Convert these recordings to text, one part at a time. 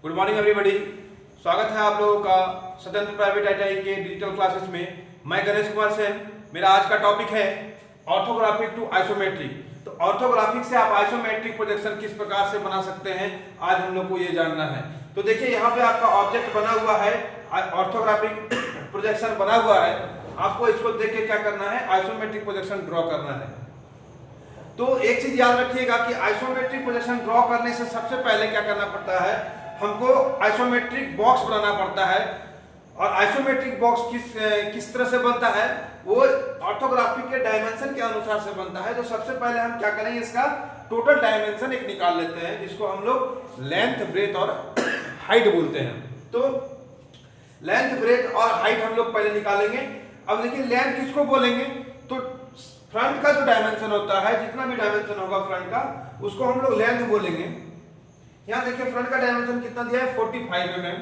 Good morning everybody. स्वागत है आप लोगों का स्वतंत्र प्राइवेट आईटीआई के डिजिटल क्लासेस में। मैं गणेश कुमार सेन। मेरा आज का टॉपिक है ऑर्थोग्राफिक टू आइसोमेट्रिक। तो ऑर्थोग्राफिक से आप आइसोमेट्रिक प्रोजेक्शन किस प्रकार से बना सकते हैं, आज हम लोग को ये जानना है। तो देखिए यहाँ पे आपका ऑब्जेक्ट बना हुआ है, ऑर्थोग्राफिक प्रोजेक्शन बना हुआ है। आपको इसको देख के क्या करना है, आइसोमेट्रिक प्रोजेक्शन ड्रॉ करना है। तो एक चीज याद रखिएगा कि आइसोमेट्रिक प्रोजेक्शन ड्रॉ करने से सबसे पहले क्या करना पड़ता है, हमको आइसोमेट्रिक बॉक्स बनाना पड़ता है। और आइसोमेट्रिक बॉक्स किस तरह से बनता है, वो ऑर्थोग्राफिक के डायमेंशन के अनुसार से बनता है। तो सबसे पहले हम क्या करेंगे, इसका टोटल डायमेंशन एक निकाल लेते हैं, जिसको हम लोग लेंथ, ब्रेथ और हाइट बोलते हैं। तो लेंथ, ब्रेथ और हाइट हम लोग पहले निकालेंगे। अब देखिए लेंथ किसको बोलेंगे, तो फ्रंट का जो डायमेंशन होता है, जितना भी डायमेंशन होगा फ्रंट का, उसको हम लोग लेंथ बोलेंगे। यहाँ देखिए फ्रंट का डायमेंशन कितना दिया है, 45 mm।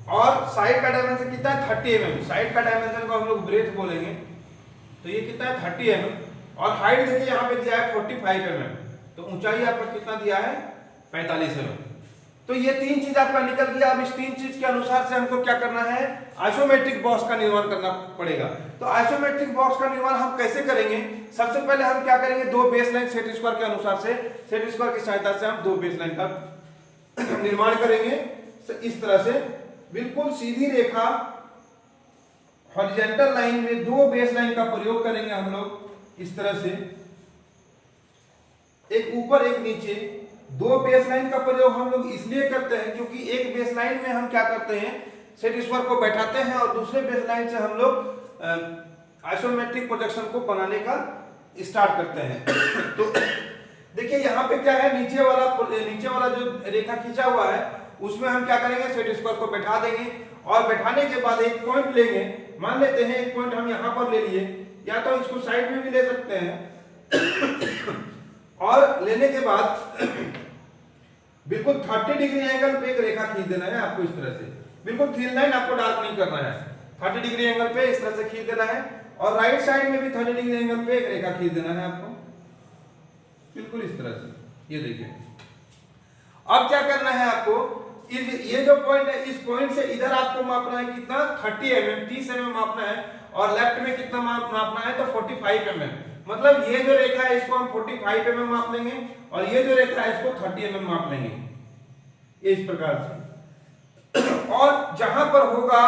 और साइड का डायमेंशन कितना है, 30 mm। साइड का डायमेंशन को हम लोग ब्रेथ बोलेंगे। तो ये कितना है, 30 mm। और हाइट देखिए यहाँ पे दिया है 45 mm। तो ऊंचाई आपका कितना दिया है, 45 mm। तो ये तीन चीज आपका निकल गया। अब इस तीन चीज के अनुसार से हमको क्या करना है, आइसोमेट्रिक बॉक्स का निर्माण करना पड़ेगा। तो आइसोमेट्रिक बॉक्स का निर्माण हम कैसे करेंगे, सबसे पहले हम क्या करेंगे, दो बेस लाइन सेट स्क्वायर के अनुसार से, सेट स्क्वायर की सहायता से हम दो बेस लाइन का निर्माण करेंगे। इस तरह से बिल्कुल सीधी रेखा हॉरिजॉन्टल लाइन में दो बेस लाइन का प्रयोग करेंगे हम लोग। इस तरह से एक ऊपर एक नीचे, दो बेस लाइन का प्रयोग हम लोग इसलिए करते हैं क्योंकि एक बेस लाइन में हम क्या करते हैं, सेट स्क्वायर को बैठाते हैं और दूसरे बेस लाइन से हम लोग आइसोमेट्रिक प्रोजेक्शन को बनाने का स्टार्ट करते हैं। तो देखिए यहाँ पे क्या है, नीचे वाला जो रेखा खींचा हुआ है उसमें हम क्या करेंगे, सेट स्क्वायर को बैठा देंगे। और बैठाने के बाद एक पॉइंट लेंगे, मान लेते हैं एक पॉइंट हम यहाँ पर ले लिए, या तो इसको साइड में भी ले सकते हैं। और लेने के बाद बिल्कुल 30 डिग्री एंगल पे एक रेखा खींच देना है आपको। इस तरह से बिल्कुल थिन लाइन आपको डार्क नहीं करना है, 30 डिग्री एंगल पे इस तरह से खींच देना है। और राइट साइड में भी 30 डिग्री एंगल पे एक रेखा खींच देना है आपको, बिल्कुल इस तरह से। ये देखिए अब क्या करना है आपको, ये जो पॉइंट है, इस पॉइंट से इधर आपको मापना है कितना, 30 mm, 30 mm मापना है। और लेफ्ट में कितना मापना है, तो 45 mm। मतलब ये जो रेखा है इसको हम 45 mm माप लेंगे, और ये जो रेखा है इसको 30 mm माप लेंगे, इस प्रकार से। और जहां पर होगा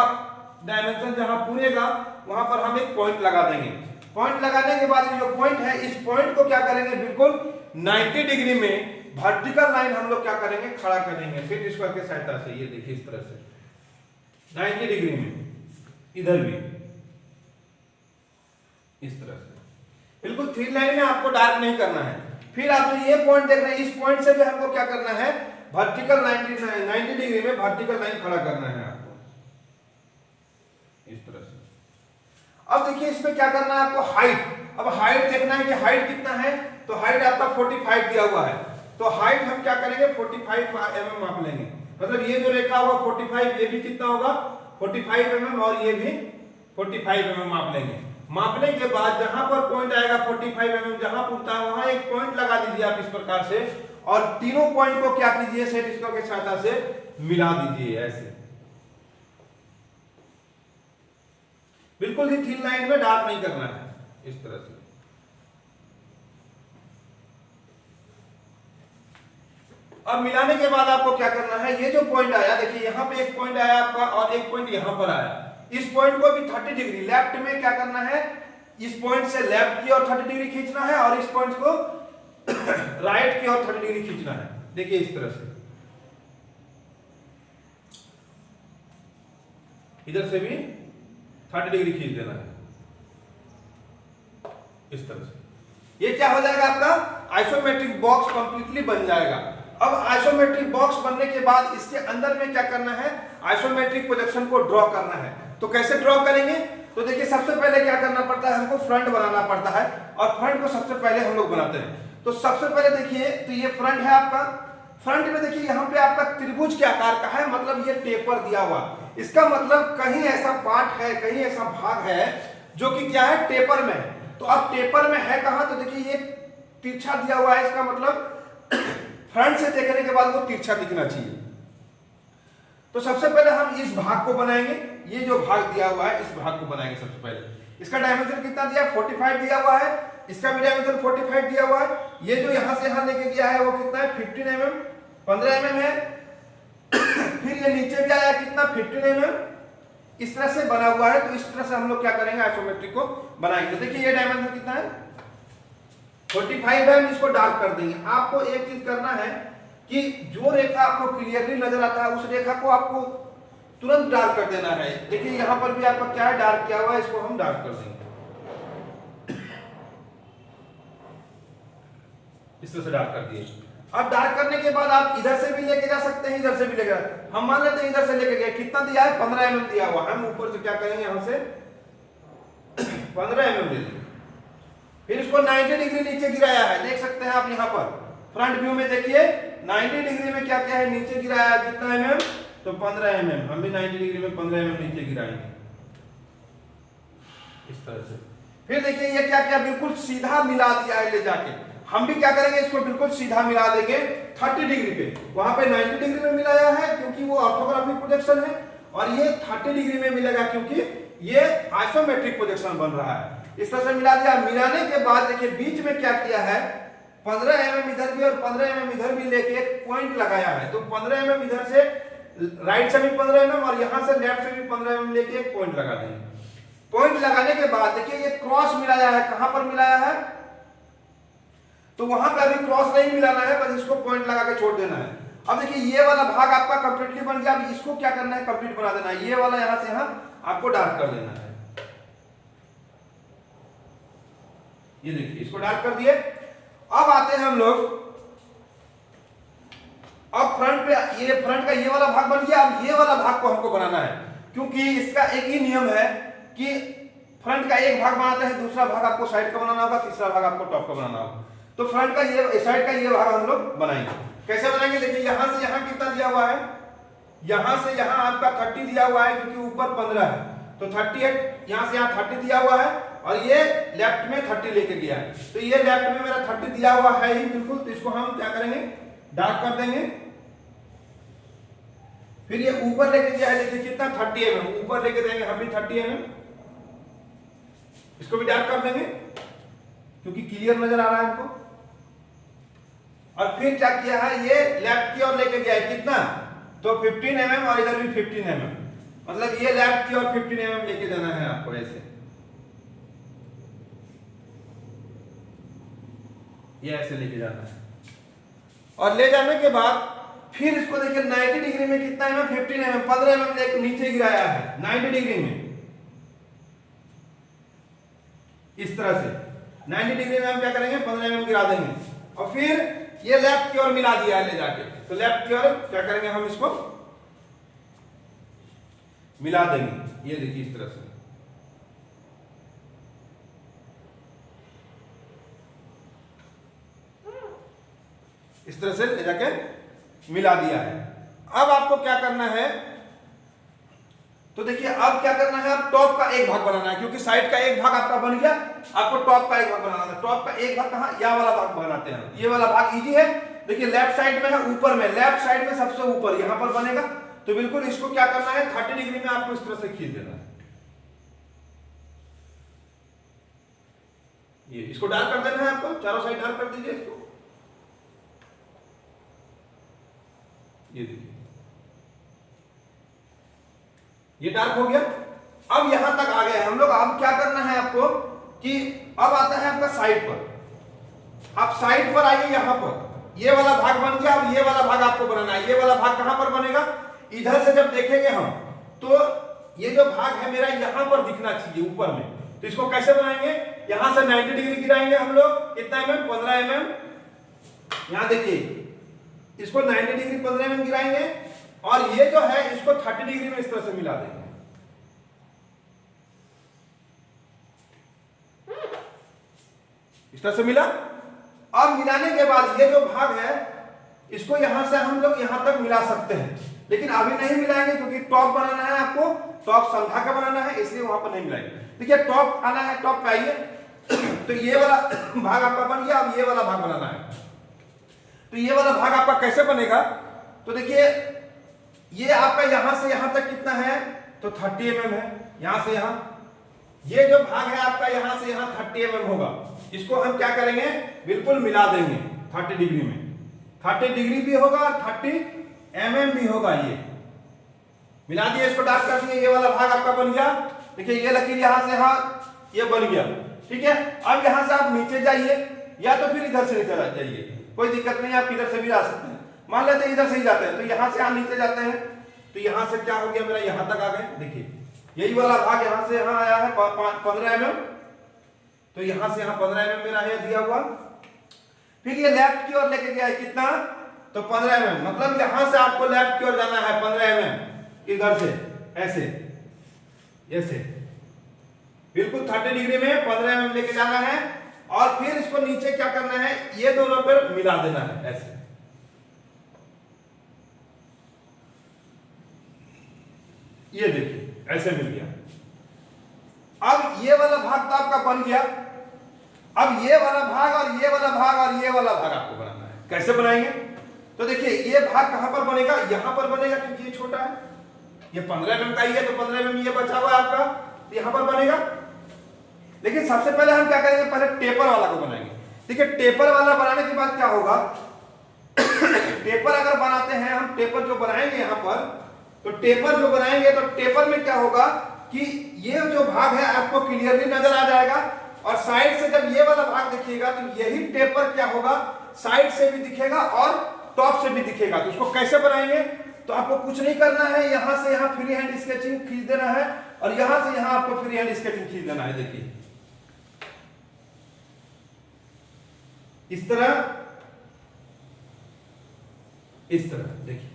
डायमेंशन, जहां पूरेगा वहां पर हम एक पॉइंट लगा देंगे। पॉइंट लगाने के बाद जो पॉइंट है, इस पॉइंट को क्या करेंगे, बिल्कुल 90 डिग्री में वर्टिकल लाइन हम लोग क्या करेंगे, खड़ा करेंगे सेट स्क्वायर की सहायता से। ये देखिए इस तरह से 90 डिग्री में, इधर भी इस तरह से बिल्कुल थिन लाइन में, आपको डार्क नहीं करना है। फिर आप जो ये पॉइंट देख रहे हैं, इस पॉइंट से भी हमको क्या करना है, वर्टिकल 90 डिग्री में वर्टिकल लाइन खड़ा करना है आपको, इस तरह से। अब देखिए इसमें क्या करना है आपको, हाइट। अब हाइट देखना है कि हाइट कितना है, तो हाइट आपका 45 दिया हुआ है। तो हाइट हम क्या करेंगे, 45 mm माप लेंगे। मतलब ये जो रेखा होगा 45, ये भी कितना होगा, 45 mm, और ये भी 45 mm माप लेंगे। मापने के बाद जहां पर पॉइंट आएगा 45 mm, जहां पूछता है वहां एक पॉइंट लगा दीजिए आप इस प्रकार से। और तीनों पॉइंट को क्या कीजिए, सेट स्क्वायर की सहायता से मिला दीजिए ऐसे, बिल्कुल ही थिन लाइन में, डार्क नहीं करना है, इस तरह से। अब मिलाने के बाद आपको क्या करना है, ये जो पॉइंट आया, देखिए यहाँ पे एक पॉइंट आया आपका और एक पॉइंट यहाँ पर आया। इस पॉइंट को भी 30 डिग्री लेफ्ट में क्या करना है, इस पॉइंट से लेफ्ट की ओर 30 डिग्री खींचना है, और इस पॉइंट को राइट की ओर 30 डिग्री खींचना है। देखिए इस तरह से, इधर से भी 30 डिग्री खींच देना है, इस तरह से। ये क्या हो जाएगा, आपका आइसोमेट्रिक बॉक्स कंप्लीटली बन जाएगा। अब आइसोमेट्रिक बॉक्स बनने के बाद इसके अंदर में क्या करना है, आइसोमेट्रिक प्रोजेक्शन को ड्रॉ करना है। तो कैसे ड्रॉ करेंगे, तो देखिए सबसे पहले क्या करना पड़ता है, हमको फ्रंट बनाना पड़ता है। और फ्रंट को सबसे पहले हम लोग बनाते हैं। तो सबसे पहले देखिए, तो ये फ्रंट है आपका। फ्रंट में देखिए यहाँ पे आपका त्रिभुज के आकार का है, मतलब ये टेपर दिया हुआ। इसका मतलब कहीं ऐसा पार्ट है, कहीं ऐसा भाग है जो कि क्या है, टेपर में है। तो अब टेपर में है कहां, तो देखिए ये तिरछा दिया हुआ है, इसका मतलब फ्रंट से देखने के बाद वो तिरछा दिखना चाहिए। तो सबसे पहले हम इस भाग को बनाएंगे, ये जो भाग दिया हुआ है इस भाग को बनाएंगे सबसे पहले। इसका डायमेंशन कितना दिया, 45 दिया हुआ है, इसका भी डायमेंशन 45 दिया हुआ है। ये जो यहां से यहां लेके गया है वो कितना है, 15 mm, 15 mm है। फिर ये नीचे भी आया कितना, 15 mm, इस तरह से बना हुआ है। तो इस तरह से हम लोग क्या करेंगे, आइसोमेट्रिक को बनाएंगे। तो देखिए ये डायमेंशन कितना है, 45 है। हम इसको डार्क कर देंगे। आपको एक चीज करना है कि जो रेखा आपको क्लियरली नजर आता है उस रेखा को आपको तुरंत डार्क कर देना है। देखिए यहां पर भी आपका क्या है, डार्क किया हुआ है, इसको हम डार्क कर देंगे। इस तरह से डार्क कर दिए। अब डार्क करने के बाद आप इधर से भी लेके जा सकते हैं, इधर से भी लेके जा। हम मान लेते हैं इधर से लेके गए, कितना दिया है, 15 mm दिया हुआ। हम ऊपर से क्या करेंगे, यहां से 15 mm ले लेंगे। फिर इसको 90 डिग्री नीचे गिराया है, देख सकते हैं आप यहां पर फ्रंट व्यू में। देखिए 90 डिग्री में क्या क्या है, नीचे गिराया है कितना mm, तो 15 mm। हम भी 90 डिग्री में 15 mm नीचे गिराएंगे इस तरह से। फिर देखिए ये क्या क्या बिल्कुल सीधा मिला दिया है ले जाके। हम भी क्या करेंगे, इसको बिल्कुल सीधा मिला देंगे 30 डिग्री पे। वहां पे 90 डिग्री में मिलाया है क्योंकि वो ऑर्थोग्राफिक प्रोजेक्शन है, और ये 30 डिग्री में मिलेगा क्योंकि ये आइसोमेट्रिक प्रोजेक्शन बन रहा है। इस तरह से मिला दिया। मिलाने के बाद देखिए बीच में क्या किया है, 15 mm इधर भी और 15 mm इधर भी लेके एक पॉइंट लगाया है। तो 15 mm इधर से राइट से भी 15 mm और यहां से लेफ्ट से भी 15 mm लेके एक पॉइंट लगा देंगे। पॉइंट लगाने के बाद देखिए ये क्रॉस मिलाया है, कहां पर मिलाया है, तो वहां पे अभी क्रॉस नहीं मिलाना है, बस इसको पॉइंट लगा के छोड़ देना है। अब देखिए ये वाला भाग आपका कंप्लीटली बन गया। अब इसको क्या करना है, कंप्लीट बना देना है। ये वाला यहां से यहां आपको डार्क कर देना है। ये देखिए इसको डार्क कर दिए। अब आते हैं हम लोग, अब फ्रंट पे, ये फ्रंट का ये वाला भाग बन गया। अब ये वाला भाग को हमको बनाना है, क्योंकि इसका एक ही नियम है कि फ्रंट का एक भाग बनाते हैं, दूसरा भाग आपको साइड का बनाना होगा, तीसरा भाग आपको टॉप का बनाना होगा। तो फ्रंट का ये, साइड का ये भाग हम लोग बनाएंगे। कैसे बनाएंगे, देखिए यहां से यहां कितना दिया हुआ है, यहां से यहां आपका 30 दिया हुआ है क्योंकि ऊपर 15 है, तो 30 है। यहां से यहां 30 दिया हुआ है और ये लेफ्ट में 30 लेके गया है। तो ये लेफ्ट में मेरा 30 दिया हुआ है ही बिल्कुल। तो इसको हम क्या करेंगे, डार्क कर देंगे। फिर ये ऊपर लेके गया है, देखिए कितना, 30 mm ऊपर लेके देंगे हम भी 30 mm। इसको भी डार्क कर देंगे क्योंकि क्लियर नजर आ रहा है हमको। और फिर क्या किया है, ये लेफ्ट की ओर लेके गया है कितना, तो 15 mm और इधर भी 15 mm, मतलब ये लेफ्ट की ओर 15 mm लेके जाना है आपको ऐसे। ये ऐसे लेके जाना है। और ले जाने के बाद फिर इसको देखिए 90 डिग्री में कितना है, 15 mm, 15 mm लेके नीचे गिराया है 90 डिग्री में। इस तरह से 90 डिग्री में हम क्या करेंगे, 15 mm गिरा देंगे। और फिर ये लेफ्ट की ओर मिला दिया है ले जाके। तो लेफ्ट की ओर क्या करेंगे, हम इसको मिला देंगे। ये देखिए इस तरह से। इस तरह से ले जाके मिला दिया है। अब आपको क्या करना है, तो देखिए अब क्या करना है, अब टॉप का एक भाग बनाना है क्योंकि साइड का एक भाग आपका बन गया। आपको टॉप का एक भाग बनाना है। टॉप का एक भाग कहां, यह वाला भाग बनाते हैं। ये वाला भाग इजी है। देखिए लेफ्ट साइड में है, ऊपर में, लेफ्ट साइड में सबसे ऊपर यहां पर बनेगा। तो बिल्कुल इसको क्या करना है, 30 डिग्री में आपको इस तरह से खींच देना है। ये इसको डार्क कर देना है आपको, चारों साइड डार्क कर दीजिए इसको। ये देखिए ये डार्क हो गया। अब यहां तक आ गए हम लोग। अब क्या करना है आपको कि अब आता है आपका साइड पर। आप साइड पर आइए, यहां पर ये वाला भाग बन गया। अब ये वाला भाग आपको बनाना है। ये वाला भाग कहां पर बनेगा, इधर से जब देखेंगे हम तो ये जो भाग है मेरा यहां पर दिखना चाहिए ऊपर में। तो इसको कैसे बनाएंगे, यहां से 90 डिग्री गिराएंगे हम लोग, कितना mm, 15 mm। यहां देखिए इसको 90 डिग्री 15 mm गिराएंगे और ये जो है इसको 30 डिग्री में इस तरह से मिला देंगे। इस तरह से मिला। अब मिलाने के बाद ये जो भाग है इसको यहां से हम लोग यहां तक मिला सकते हैं, लेकिन अभी नहीं मिलाएंगे क्योंकि टॉप बनाना है आपको, टॉप समझा के बनाना है, इसलिए वहां पर नहीं मिलाएंगे। देखिए टॉप आना है, टॉप पे आइए। तो ये वाला भाग आपका बन गया। अब ये वाला भाग बनाना है। तो ये वाला भाग आपका कैसे बनेगा, तो देखिए ये आपका यहां से यहां तक कितना है, तो 30 mm है, यहां से यहां। ये जो भाग है आपका यहां से यहां 30 mm होगा। इसको हम क्या करेंगे, बिल्कुल मिला देंगे 30 डिग्री में। 30 डिग्री भी होगा और 30 mm भी होगा। ये मिला दिए, इसको डार्क कर दिए, ये वाला भाग आपका बन गया। देखिए ये लकीर यहां से यहां ये बन गया, ठीक है। अब यहां से आप नीचे जाइए या तो फिर इधर से नीचे जाइए, कोई दिक्कत नहीं, आप इधर से भी आ सकते हैं। मान लेते हैं इधर से ही जाते हैं, तो यहां से यहां नीचे जाते हैं, तो यहां से क्या हो गया मेरा, यहां तक आ गए। देखिए यही वाला भाग यहां से यहां आया है 15 mm, तो यहां से यहां 15 mm मेरा है दिया हुआ। फिर ये लेफ्ट की ओर लेके गया है कितना, तो 15 mm, मतलब यहां से आपको लेफ्ट की ओर जाना है 15 mm, इधर से ऐसे ऐसे बिल्कुल 30 डिग्री में 15 mm लेके जाना है। और फिर इसको नीचे क्या करना है, ये दोनों पर मिला देना है ऐसे। ये देखिए ऐसे मिल गया। अब ये वाला भाग तो आपका बन गया। अब ये वाला भाग और ये वाला भाग और ये वाला भाग आपको बनाना है। कैसे बनाएंगे, तो देखिए ये भाग कहां पर बनेगा, यहां पर बनेगा, क्योंकि ये छोटा है, ये 15 mm का ही है, तो 15 mm ये बचा हुआ है आपका, तो यहां पर बनेगा। लेकिन सबसे पहले हम क्या करेंगे, पहले टेपर वाला को बनाएंगे। देखिए टेपर वाला बनाने के बाद क्या होगा, टेपर अगर बनाते हैं हम, टेपर जो बनाएंगे यहां पर, तो टेपर जो बनाएंगे तो टेपर में क्या होगा कि ये जो भाग है आपको क्लियरली नजर आ जाएगा। और साइड से जब ये वाला भाग दिखेगा तो यही टेपर क्या होगा, साइड से भी दिखेगा और टॉप से भी दिखेगा। तो इसको कैसे बनाएंगे, तो आपको कुछ नहीं करना है, यहां से यहां फ्री हैंड स्केचिंग खींच देना है और यहां से यहां आपको फ्री हैंड स्केचिंग खींच देना है। देखिए इस तरह, इस तरह देखिए।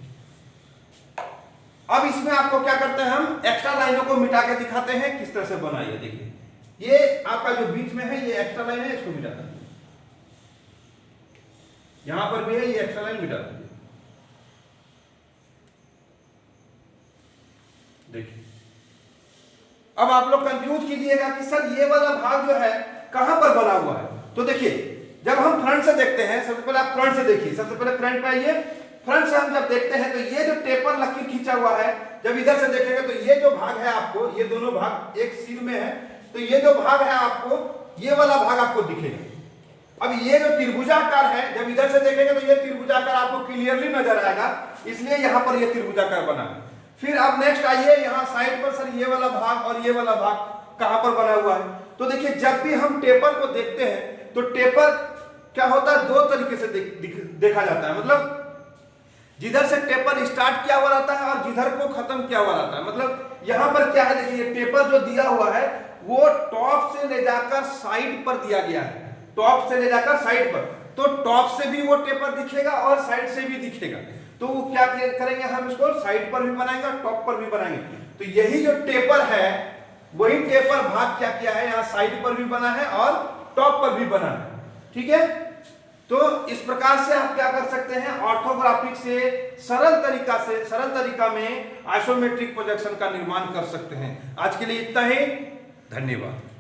अब इसमें आपको क्या करते हैं, हम एक्स्ट्रा लाइनों को मिटा के दिखाते हैं किस तरह से बनाइए। देखिए ये आपका जो बीच में है ये एक्स्ट्रा लाइन है, इसको मिटा दीजिए। यहां पर भी है ये एक्स्ट्रा लाइन, मिटा दीजिए। देखिए अब आप लोग कंफ्यूज कीजिएगा कि सर ये वाला भाग जो है कहां पर बना हुआ है। तो देखिए जब हम फ्रंट से देखते हैं, सबसे पहले आप फ्रंट से देखिए, सबसे पहले फ्रंट पे आइए। फ्रंट से हम जब देखते हैं तो ये जो टेपर लकीर खींचा हुआ है, जब इधर से देखेंगे तो ये जो भाग है आपको, ये दोनों भाग एक सिर में है, तो ये जो भाग है आपको, ये वाला भाग आपको दिखेगा। अब ये जो त्रिभुजाकार है, जब इधर से देखेंगे तो ये त्रिभुजाकार आपको क्लियरली नजर आएगा, इसलिए यहां पर ये त्रिभुजाकार बना है। फिर अब नेक्स्ट आइए, यहां साइड पर सर ये वाला भाग और ये वाला भाग कहां पर बना हुआ है। तो देखिए जब भी हम टेपर को देखते हैं तो टेपर क्या होता है, दो तरीके से देखा जाता है। मतलब जिधर से टेपर स्टार्ट किया हुआ रहता है और जिधर को खत्म किया हुआ रहता है। मतलब यहां पर क्या है, देखिए टेपर जो दिया हुआ है वो टॉप से ले जाकर साइड पर दिया गया है, टॉप से ले जाकर साइड पर, तो टॉप से भी वो टेपर दिखेगा और साइड से भी दिखेगा। तो वो क्या करेंगे, हम इसको साइड पर भी बनाएंगे और टॉप पर भी बनाएंगे। तो यही जो टेपर है, वही टेपर भाग क्या किया है, यहाँ साइड पर भी बना है और टॉप पर भी बना है, ठीक है। तो इस प्रकार से आप क्या कर सकते हैं, ऑर्थोग्राफिक से सरल तरीका में आइसोमेट्रिक प्रोजेक्शन का निर्माण कर सकते हैं। आज के लिए इतना ही, धन्यवाद।